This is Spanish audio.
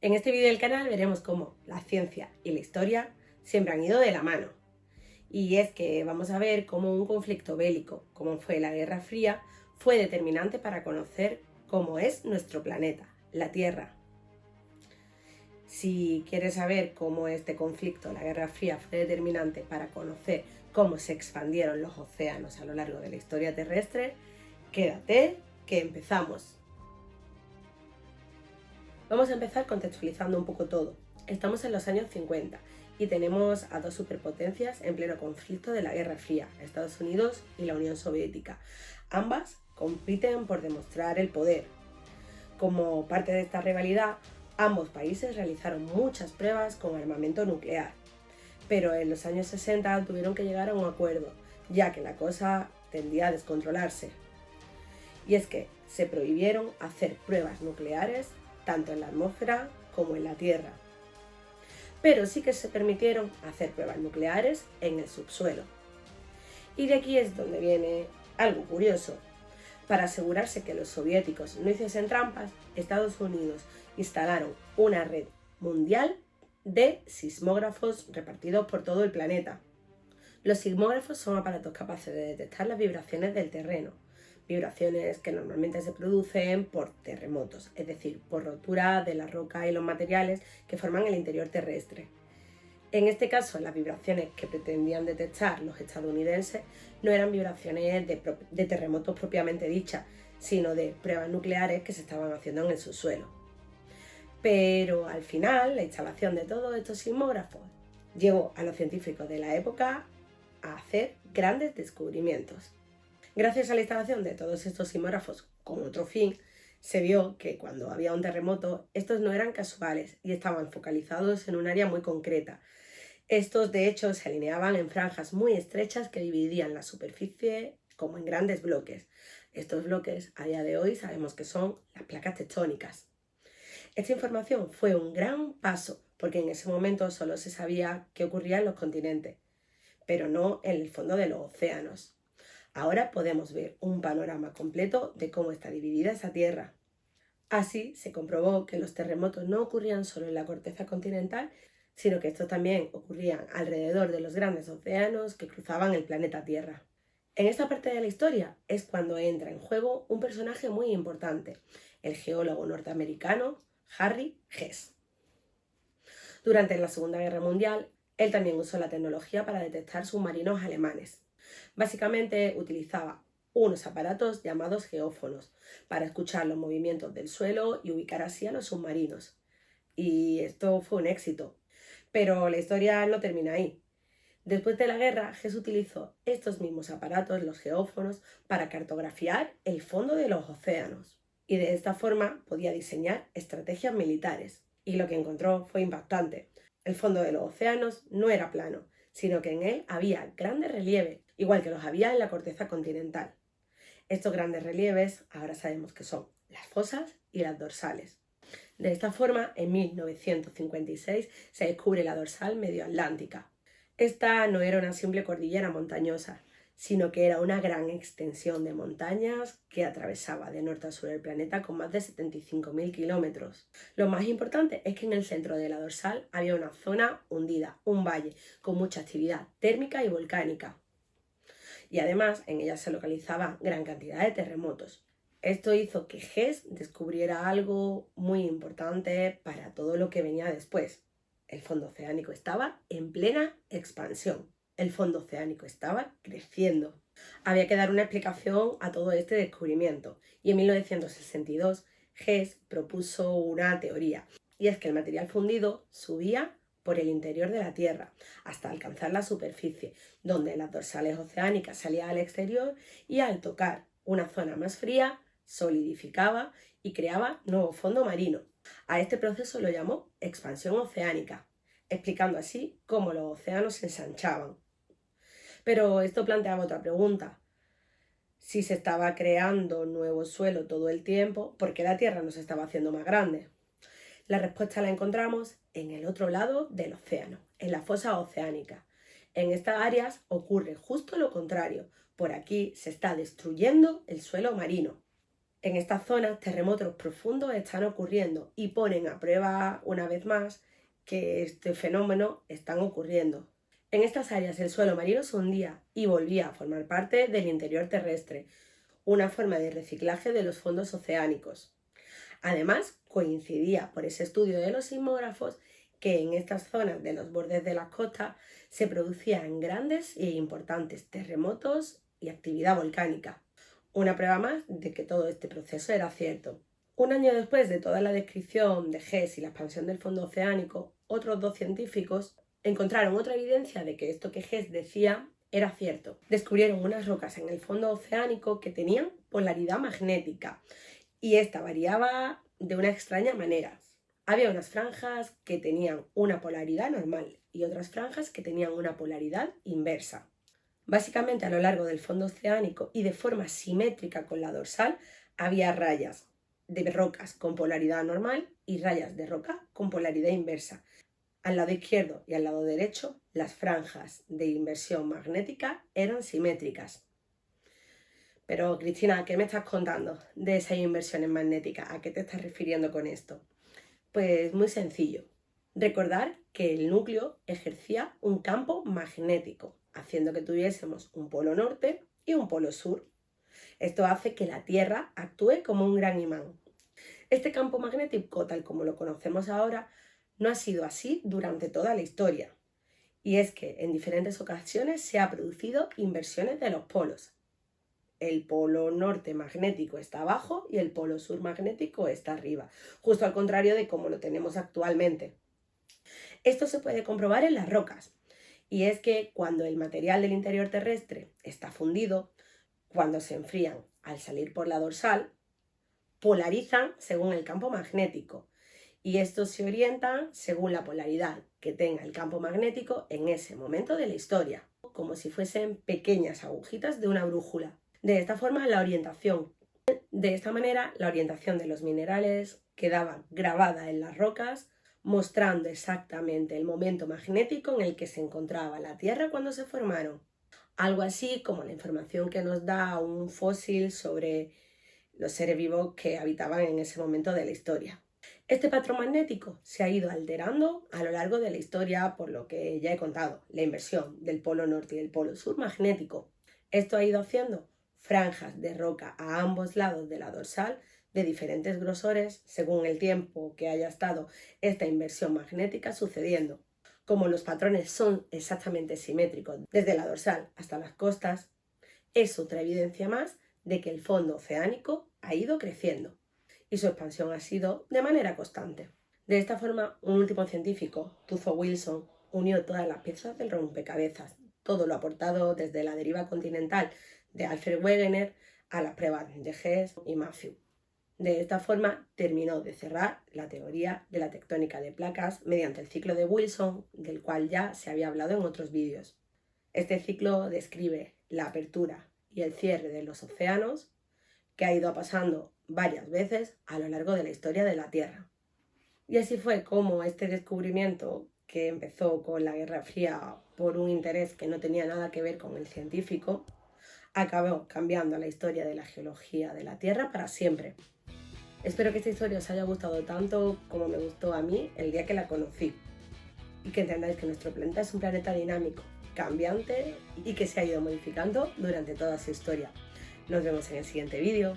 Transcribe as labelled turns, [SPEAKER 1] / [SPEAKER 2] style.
[SPEAKER 1] En este vídeo del canal veremos cómo la ciencia y la historia siempre han ido de la mano. Y es que vamos a ver cómo un conflicto bélico, como fue la Guerra Fría, fue determinante para conocer cómo es nuestro planeta, la Tierra. Si quieres saber cómo este conflicto, la Guerra Fría, fue determinante para conocer cómo se expandieron los océanos a lo largo de la historia terrestre, quédate que empezamos. Vamos a empezar contextualizando un poco todo. Estamos en los años 50 y tenemos a dos superpotencias en pleno conflicto de la Guerra Fría, Estados Unidos y la Unión Soviética. Ambas compiten por demostrar el poder. Como parte de esta rivalidad, ambos países realizaron muchas pruebas con armamento nuclear, pero en los años 60 tuvieron que llegar a un acuerdo, ya que la cosa tendía a descontrolarse. Y es que se prohibieron hacer pruebas nucleares tanto en la atmósfera como en la Tierra. Pero sí que se permitieron hacer pruebas nucleares en el subsuelo. Y de aquí es donde viene algo curioso. Para asegurarse que los soviéticos no hiciesen trampas, Estados Unidos instalaron una red mundial de sismógrafos repartidos por todo el planeta. Los sismógrafos son aparatos capaces de detectar las vibraciones del terreno, vibraciones que normalmente se producen por terremotos, es decir, por rotura de la roca y los materiales que forman el interior terrestre. En este caso, las vibraciones que pretendían detectar los estadounidenses no eran vibraciones de terremotos propiamente dichas, sino de pruebas nucleares que se estaban haciendo en el subsuelo. Pero al final, la instalación de todos estos sismógrafos llevó a los científicos de la época a hacer grandes descubrimientos. Gracias a la instalación de todos estos sismógrafos con otro fin, se vio que cuando había un terremoto, estos no eran casuales y estaban focalizados en un área muy concreta. Estos, de hecho, se alineaban en franjas muy estrechas que dividían la superficie como en grandes bloques. Estos bloques, a día de hoy, sabemos que son las placas tectónicas. Esta información fue un gran paso, porque en ese momento solo se sabía qué ocurría en los continentes, pero no en el fondo de los océanos. Ahora podemos ver un panorama completo de cómo está dividida esa Tierra. Así se comprobó que los terremotos no ocurrían solo en la corteza continental, sino que estos también ocurrían alrededor de los grandes océanos que cruzaban el planeta Tierra. En esta parte de la historia es cuando entra en juego un personaje muy importante, el geólogo norteamericano Harry Hess. Durante la Segunda Guerra Mundial, él también usó la tecnología para detectar submarinos alemanes. Básicamente utilizaba unos aparatos llamados geófonos para escuchar los movimientos del suelo y ubicar así a los submarinos. Y esto fue un éxito. Pero la historia no termina ahí. Después de la guerra, Hess utilizó estos mismos aparatos, los geófonos, para cartografiar el fondo de los océanos. Y de esta forma podía diseñar estrategias militares. Y lo que encontró fue impactante. El fondo de los océanos no era plano, sino que en él había grandes relieves, igual que los había en la corteza continental. Estos grandes relieves ahora sabemos que son las fosas y las dorsales. De esta forma, en 1956 se descubre la dorsal medioatlántica. Esta no era una simple cordillera montañosa, sino que era una gran extensión de montañas que atravesaba de norte a sur el planeta con más de 75.000 kilómetros. Lo más importante es que en el centro de la dorsal había una zona hundida, un valle, con mucha actividad térmica y volcánica. Y además en ella se localizaba gran cantidad de terremotos. Esto hizo que Hess descubriera algo muy importante para todo lo que venía después. El fondo oceánico estaba en plena expansión. El fondo oceánico estaba creciendo. Había que dar una explicación a todo este descubrimiento y en 1962 Hess propuso una teoría, y es que el material fundido subía por el interior de la Tierra hasta alcanzar la superficie, donde las dorsales oceánicas salían al exterior y al tocar una zona más fría solidificaba y creaba nuevo fondo marino. A este proceso lo llamó expansión oceánica, explicando así cómo los océanos se ensanchaban. Pero esto planteaba otra pregunta. Si se estaba creando nuevo suelo todo el tiempo, ¿por qué la Tierra no se estaba haciendo más grande? La respuesta la encontramos en el otro lado del océano, en la fosa oceánica. En estas áreas ocurre justo lo contrario. Por aquí se está destruyendo el suelo marino. En estas zonas, terremotos profundos están ocurriendo y ponen a prueba una vez más que este fenómeno está ocurriendo. En estas áreas el suelo marino se hundía y volvía a formar parte del interior terrestre, una forma de reciclaje de los fondos oceánicos. Además, coincidía por ese estudio de los sismógrafos que en estas zonas de los bordes de las costas se producían grandes e importantes terremotos y actividad volcánica. Una prueba más de que todo este proceso era cierto. Un año después de toda la descripción de Hess y la expansión del fondo oceánico, otros 2 científicos encontraron otra evidencia de que esto que Hess decía era cierto. Descubrieron unas rocas en el fondo oceánico que tenían polaridad magnética y esta variaba de una extraña manera. Había unas franjas que tenían una polaridad normal y otras franjas que tenían una polaridad inversa. Básicamente, a lo largo del fondo oceánico y de forma simétrica con la dorsal, había rayas de rocas con polaridad normal y rayas de roca con polaridad inversa. Al lado izquierdo y al lado derecho, las franjas de inversión magnética eran simétricas. Pero, Cristina, ¿qué me estás contando de esas inversiones magnéticas? ¿A qué te estás refiriendo con esto? Pues muy sencillo. Recordar que el núcleo ejercía un campo magnético, haciendo que tuviésemos un polo norte y un polo sur. Esto hace que la Tierra actúe como un gran imán. Este campo magnético, tal como lo conocemos ahora, no ha sido así durante toda la historia. Y es que en diferentes ocasiones se han producido inversiones de los polos. El polo norte magnético está abajo y el polo sur magnético está arriba, justo al contrario de como lo tenemos actualmente. Esto se puede comprobar en las rocas, y es que cuando el material del interior terrestre está fundido, cuando se enfrían al salir por la dorsal, polarizan según el campo magnético, y estos se orientan según la polaridad que tenga el campo magnético en ese momento de la historia, como si fuesen pequeñas agujitas de una brújula. De esta manera, la orientación de los minerales quedaba grabada en las rocas, mostrando exactamente el momento magnético en el que se encontraba la Tierra cuando se formaron. Algo así como la información que nos da un fósil sobre los seres vivos que habitaban en ese momento de la historia. Este patrón magnético se ha ido alterando a lo largo de la historia, por lo que ya he contado, la inversión del polo norte y del polo sur magnético. Esto ha ido haciendo franjas de roca a ambos lados de la dorsal de diferentes grosores según el tiempo que haya estado esta inversión magnética sucediendo. Como los patrones son exactamente simétricos desde la dorsal hasta las costas, es otra evidencia más de que el fondo oceánico ha ido creciendo y su expansión ha sido de manera constante. De esta forma, un último científico, Tufo Wilson, unió todas las piezas del rompecabezas, todo lo aportado desde la deriva continental de Alfred Wegener a las pruebas de Hess y Matthew. De esta forma terminó de cerrar la teoría de la tectónica de placas mediante el ciclo de Wilson, del cual ya se había hablado en otros vídeos. Este ciclo describe la apertura y el cierre de los océanos, que ha ido pasando varias veces a lo largo de la historia de la Tierra. Y así fue como este descubrimiento, que empezó con la Guerra Fría por un interés que no tenía nada que ver con el científico, acabó cambiando la historia de la geología de la Tierra para siempre. Espero que esta historia os haya gustado tanto como me gustó a mí el día que la conocí, y que entendáis que nuestro planeta es un planeta dinámico, cambiante y que se ha ido modificando durante toda su historia. Nos vemos en el siguiente vídeo.